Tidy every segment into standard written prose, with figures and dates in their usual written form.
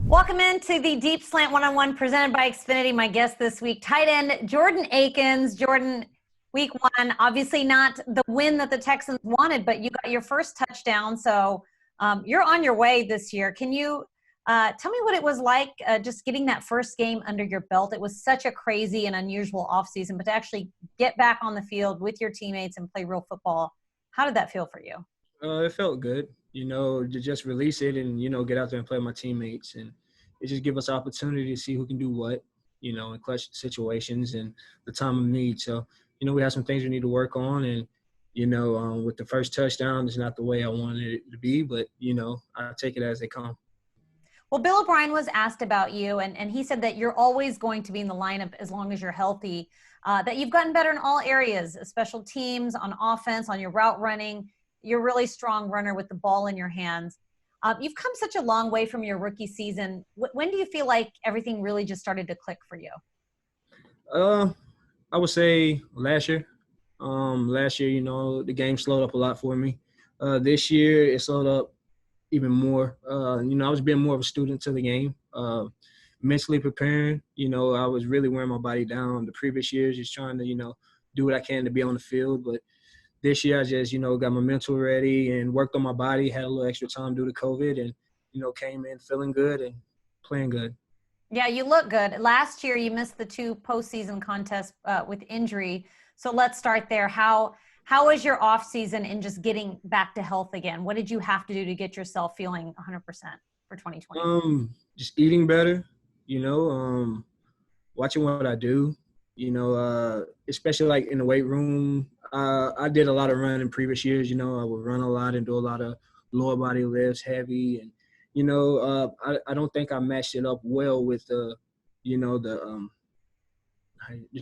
Welcome into the Deep Slant One-on-One presented by Xfinity. My guest this week, tight end Jordan Akins. Jordan, week one, obviously not the win that the Texans wanted, but you got your first touchdown. So you're on your way this year. Can you tell me what it was like just getting that first game under your belt? It was such a crazy and unusual offseason, but to actually get back on the field with your teammates and play real football, how did that feel for you? It felt good, to just release it and, get out there and play with my teammates. And it just give us opportunity to see who can do what, in clutch situations and the time of need. So, we have some things we need to work on. And, with the first touchdown, it's not the way I wanted it to be, but, I take it as they come. Well, Bill O'Brien was asked about you, and he said that you're always going to be in the lineup as long as you're healthy, that you've gotten better in all areas, special teams, on offense, on your route running. You're a really strong runner with the ball in your hands. You've come such a long way from your rookie season. When do you feel like everything really just started to click for you? I would say last year. Last year, the game slowed up a lot for me. This year, it slowed up even more. I was being more of a student to the game, mentally preparing. I was really wearing my body down the previous years, just trying to, do what I can to be on the field. But this year I just, got my mental ready and worked on my body, had a little extra time due to COVID and, came in feeling good and playing good. Yeah, you look good. Last year you missed the 2 postseason contests with injury. So let's start there. How was your off season in just getting back to health again? What did you have to do to get yourself feeling 100% for 2020? Just eating better, watching what I do, especially like in the weight room. I did a lot of running in previous years. I would run a lot and do a lot of lower body lifts, heavy, and I don't think I matched it up well with the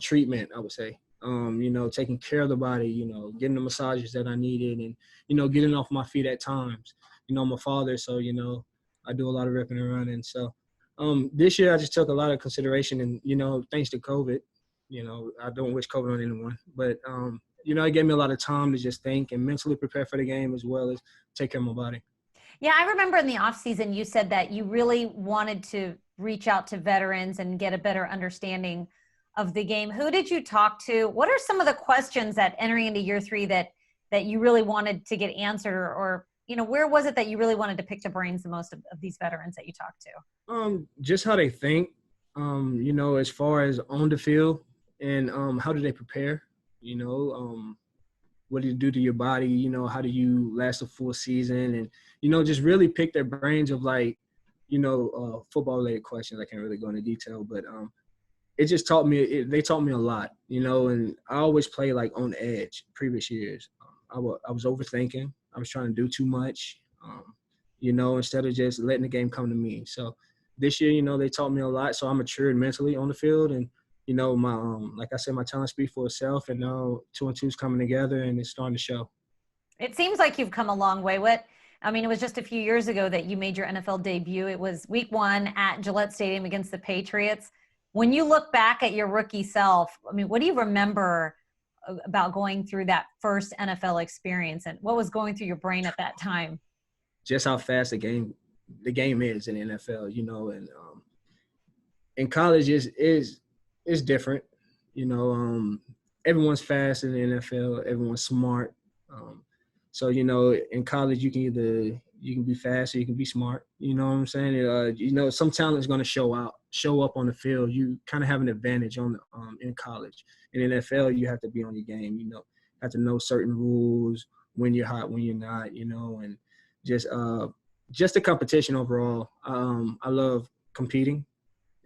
treatment. I would say, taking care of the body, getting the massages that I needed, and getting off my feet at times. I'm a father, so I do a lot of ripping and running. So this year I just took a lot of consideration, and thanks to COVID, I don't wish COVID on anyone, but it gave me a lot of time to just think and mentally prepare for the game as well as take care of my body. Yeah, I remember in the offseason you said that you really wanted to reach out to veterans and get a better understanding of the game. Who did you talk to? What are some of the questions that entering into year 3 that you really wanted to get answered, or where was it that you really wanted to pick the brains the most of these veterans that you talked to? Just how they think, as far as on the field and how do they prepare, what do you do to your body? How do you last a full season? And, just really pick their brains of like, football-related questions. I can't really go into detail, but it just they taught me a lot, and I always play like on edge previous years. I was overthinking. I was trying to do too much, instead of just letting the game come to me. So this year, they taught me a lot. So I matured mentally on the field, and my like I said, my talent speaks for itself, and now 2 and 2 is coming together, and it's starting to show. It seems like you've come a long way. It was just a few years ago that you made your NFL debut. It was week 1 at Gillette Stadium against the Patriots. When you look back at your rookie self, what do you remember about going through that first NFL experience, and what was going through your brain at that time? Just how fast the game is in the NFL, and in college is different. Everyone's fast in the NFL. Everyone's smart. So, in college you can be fast or you can be smart. You know what I'm saying? Some talent is going to show up on the field. You kind of have an advantage in college. In NFL, you have to be on your game. Have to know certain rules, when you're hot, when you're not. And just the competition overall. I love competing,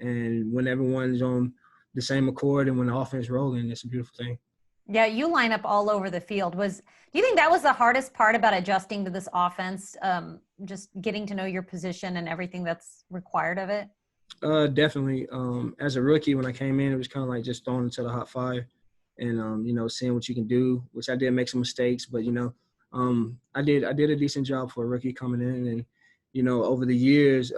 and when everyone's on the same accord and when the offense is rolling, it's a beautiful thing. Yeah, you line up all over the field. Do you think that was the hardest part about adjusting to this offense, just getting to know your position and everything that's required of it? Definitely. As a rookie, when I came in, it was kind of like just thrown into the hot fire and, seeing what you can do, which I did make some mistakes, but, I did a decent job for a rookie coming in, and, over the years,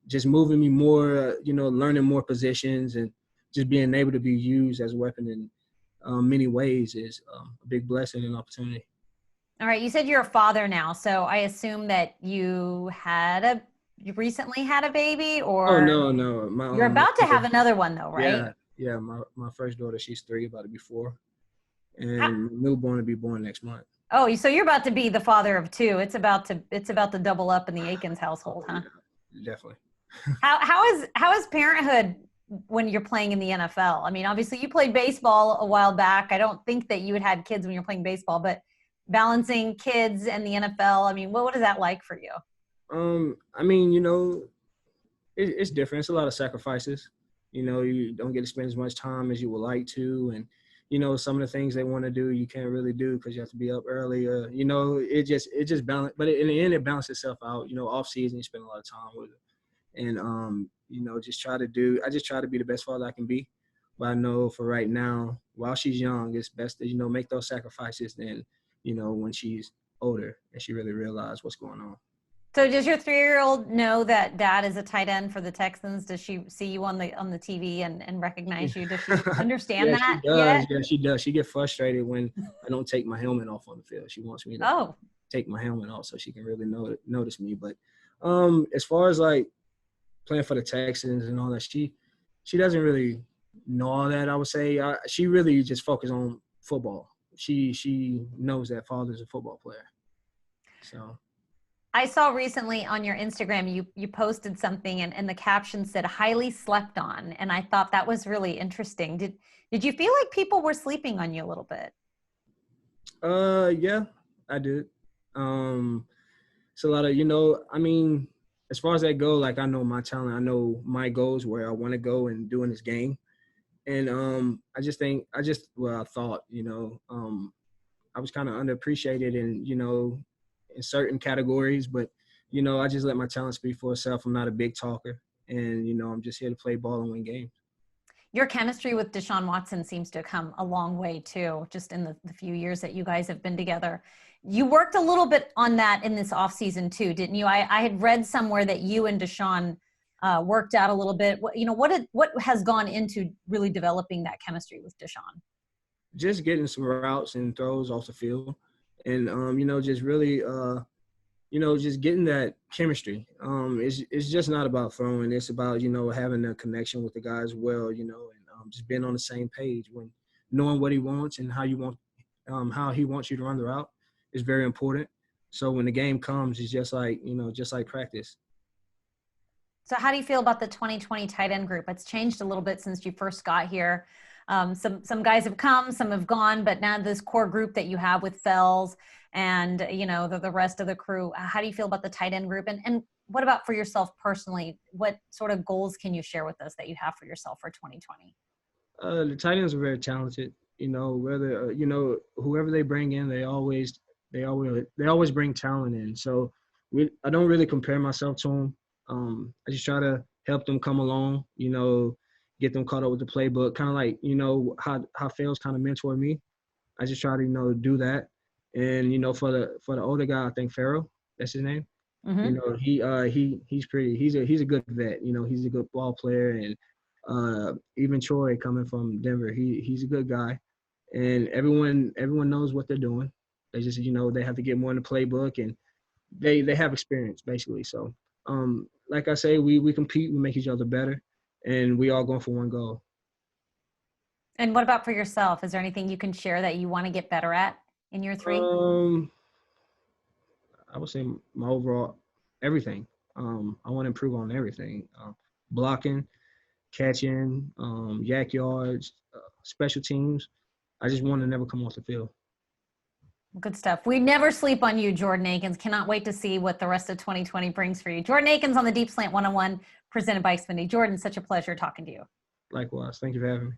just moving me more, learning more positions and just being able to be used as a weapon in many ways is a big blessing and opportunity. All right. You said you're a father now, so I assume that you had a you recently had a baby, Oh or no, you're my about to have another one though, right? yeah, my first daughter, she's 3, about to be 4, How, and newborn to be born next month. oh, so you're about to be the father of 2. It's about to double up in the Akins Oh household, huh? yeah, definitely. How is parenthood when you're playing in the NFL? I mean, obviously you played baseball a while back. I don't think that you had kids when you're playing baseball, but balancing kids and the NFL, I mean, what is that like for you? I mean, it's different. It's a lot of sacrifices. You don't get to spend as much time as you would like to, and some of the things they want to do, you can't really do because you have to be up early. It just balance, but in the end, it balances itself out. Off season, you spend a lot of time with it, and I just try to be the best father I can be. But I know for right now, while she's young, it's best to make those sacrifices. Then when she's older and she really realizes what's going on. So does your 3-year-old know that dad is a tight end for the Texans? Does she see you on the TV and recognize you? Does she understand Yeah, she that does. yet? Yeah, she does. She gets frustrated when I don't take my helmet off on the field. She wants me to Oh, take my helmet off so she can really notice me. But as far as like playing for the Texans and all that, she doesn't really know all that. I would say she really just focuses on football. She knows that father's a football player. So. I saw recently on your Instagram, you posted something and the caption said highly slept on. And I thought that was really interesting. Did you feel like people were sleeping on you a little bit? Yeah, I did. It's a lot of, I mean, as far as that go, like I know my talent, I know my goals, where I want to go and do in this game. And I thought, I was kind of underappreciated in certain categories, but I just let my talent speak for itself. I'm not a big talker, and I'm just here to play ball and win games. Your chemistry with Deshaun Watson seems to have come a long way too, just in the few years that you guys have been together. You worked a little bit on that in this offseason too, didn't you? I had read somewhere that you and Deshaun worked out a little bit. What has gone into really developing that chemistry with Deshaun? Just getting some routes and throws off the field, and just really just getting that chemistry. It's just not about throwing. It's about having a connection with the guys well. And just being on the same page, when knowing what he wants and how he wants you to run the route is very important. So when the game comes, it's just like practice. So how do you feel about the 2020 tight end group? It's changed a little bit since you first got here. Some guys have come, some have gone, but now this core group that you have with Fells and the rest of the crew, how do you feel about the tight end group? And what about for yourself personally? What sort of goals can you share with us that you have for yourself for 2020? The tight ends are very talented. Whether whoever they bring in, they always bring talent in. So I don't really compare myself to them. I just try to help them come along. Get them caught up with the playbook. Kind of like how Fells kind of mentored me. I just try to do that. And for the older guy, I think Farrell, that's his name. Mm-hmm. He's a good vet. He's a good ball player, and even Troy coming from Denver, he's a good guy, and everyone knows what they're doing. They just they have to get more in the playbook, and they have experience basically. So like I say, we compete, we make each other better, and we all going for one goal. And what about for yourself? Is there anything you can share that you want to get better at in year 3? I would say my overall everything. I want to improve on everything. Blocking, catching, yak yards, special teams. I just want to never come off the field. Good stuff. We never sleep on you, Jordan Akins. Cannot wait to see what the rest of 2020 brings for you. Jordan Akins on the Deep Slant 101, presented by Xfinity. Jordan, such a pleasure talking to you. Likewise. Thank you for having me.